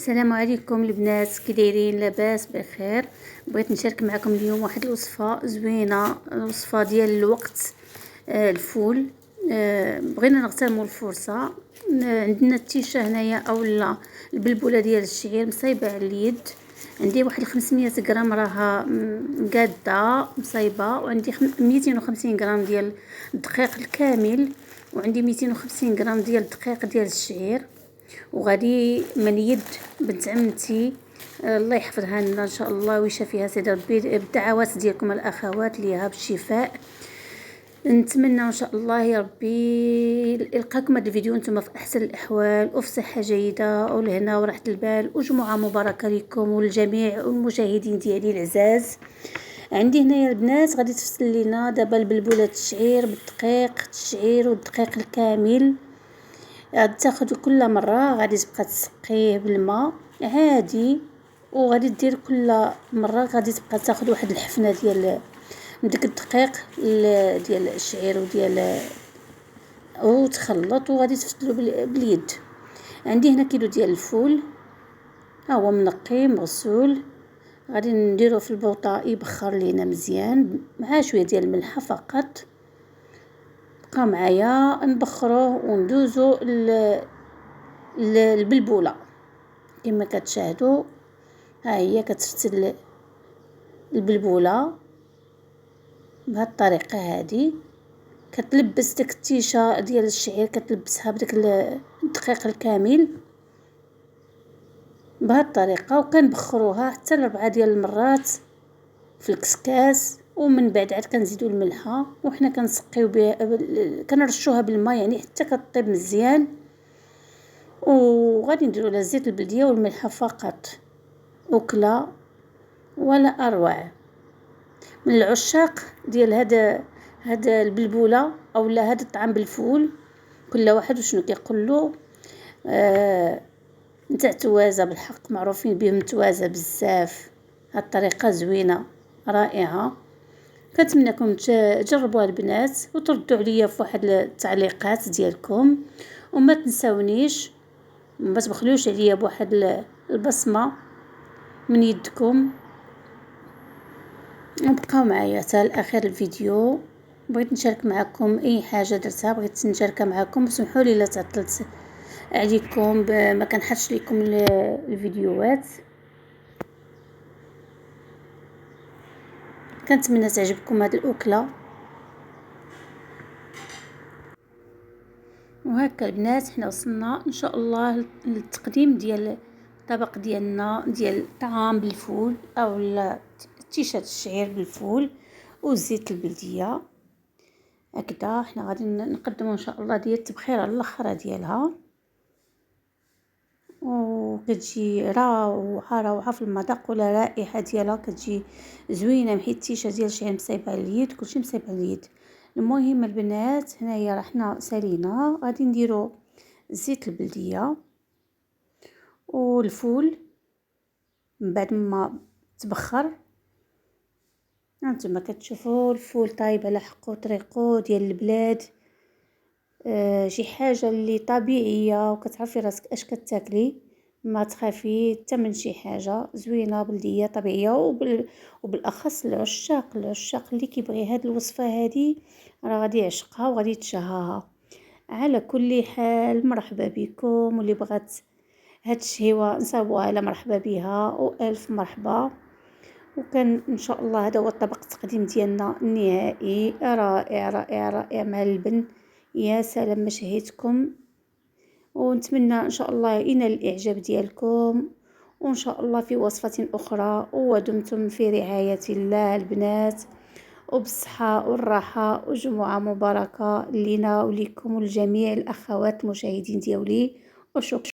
السلام عليكم البنات، كي دايرين؟ لاباس بخير. بغيت نشارك معكم اليوم واحد الوصفه زوينه، الوصفه ديال الوقت. الفول. بغينا نغتنموا الفرصه. عندنا التيشه هنايا اولا البلبوله ديال الشعير مصايبه على اليد. عندي واحد 500 غرام راها مقاده مصايبه، وعندي 250 غرام ديال الدقيق الكامل، وعندي 250 غرام ديال الدقيق ديال الشعير. وغادي من يد بنت عمتي، الله يحفظها لنا ان شاء الله ويشافيها سيدي ربي، بالدعوات ديالكم الاخوات ليها بالشفاء. نتمنى ان شاء الله يا ربي يلقاكم هذا الفيديو انتم في احسن الاحوال وفي صحه جيده ولهنا وراحه البال وجمعه مباركه لكم وللجميع والمشاهدين ديالي العزاز. عندي هنايا البنات غادي تفصل لينا دابا البلبوله الشعير بالدقيق الشعير والدقيق الكامل. غادي تاخذ كل مره غادي تبقى تسقيه بالماء عادي، وغادي دير كل مره غادي تبقى تاخذ واحد الحفنه ديال ديك الدقيق ديال الشعير وديال وتخلط، وغادي تفتلو باليد. عندي هنا كيلو ديال الفول، ها هو منقي مغسول، غادي نديروه في البوطه يبخر لينا مزيان مع شويه ديال الملحه فقط. بقى معايا نبخروه وندوزو البلبوله كما كتشاهدوا. ها هي كتفتل البلبوله بهذه الطريقه هذه. كتلبس ديك التيشه ديال الشعير كتلبسها بداك الدقيق الكامل بهذه الطريقه، وكنبخروها حتى 4 ديال المرات في الكسكاس، ومن بعد عاد كنزيدوا الملحه وحنا كنسقيو بها كنرشوها بالماء يعني حتى كطيب مزيان. وغادي نديروا لها زيت البلديه والملحه فقط، وكله ولا اروع. من العشاق ديال هذا البلبوله اولا هذا الطعام بالفول، كل واحد وشنو كيقول له. نتاع توازه بالحق معروفين بهم توازه بزاف. هاد الطريقه زوينه رائعه، كنتمنىكم تجربوها البنات وتردوا عليا في واحد التعليقات ديالكم، وما تنساونيش ما تبخلوش عليا بواحد البصمه من يدكم. بقاو معايا حتى لاخر الفيديو. بغيت نشارك معكم اي حاجه درتها بغيت نشاركها معكم، سمحوا لي الا تعطلت عليكم ما كنحطش لكم الفيديوهات. كنتمنى تعجبكم هذه الاكله. وهكا البنات حنا وصلنا ان شاء الله للتقديم ديال الطبق ديالنا ديال الطعام بالفول اولا تيشات الشعير بالفول وزيت البلديه. هكذا حنا غادي نقدموا ان شاء الله ديال التبخير على الاخر ديالها، وكتجي روعه في المذاق ولا رائحه ديالها كتجي زوينه، حيت التيشه ديال الشعير مصايبه على اليد كلشي مصايب على اليد. المهم البنات هنايا راه حنا سالينا، غادي نديرو زيت البلديه والفول من بعد ما تبخر. هانتوما كتشوفوا الفول طايب على حقو طريقو ديال البلاد. شي حاجه اللي طبيعيه وكتعرفي راسك اش كتاكلي، ما تخافي حتى من شي حاجه زوينه بلديه طبيعيه. وبالاخص العشاق اللي كيبغي هاد الوصفه هادي راه غادي يعشقها وغادي يتشهاها. على كل حال مرحبا بكم، واللي بغات هاد الشهوه نصاوبوها على مرحبا بها والف مرحبا. وكان ان شاء الله هذا هو الطبق التقديم ديالنا النهائي، رائع رائع رائع مع اللبن. يا سلام ما شهيتكم، ونتمنى ان شاء الله ينال الاعجاب ديالكم، وان شاء الله في وصفه اخرى. ودمتم في رعايه الله البنات، وبالصحه والراحه وجمعه مباركه لنا ولكم ولجميع الاخوات المشاهدين ديالي. وشكرا.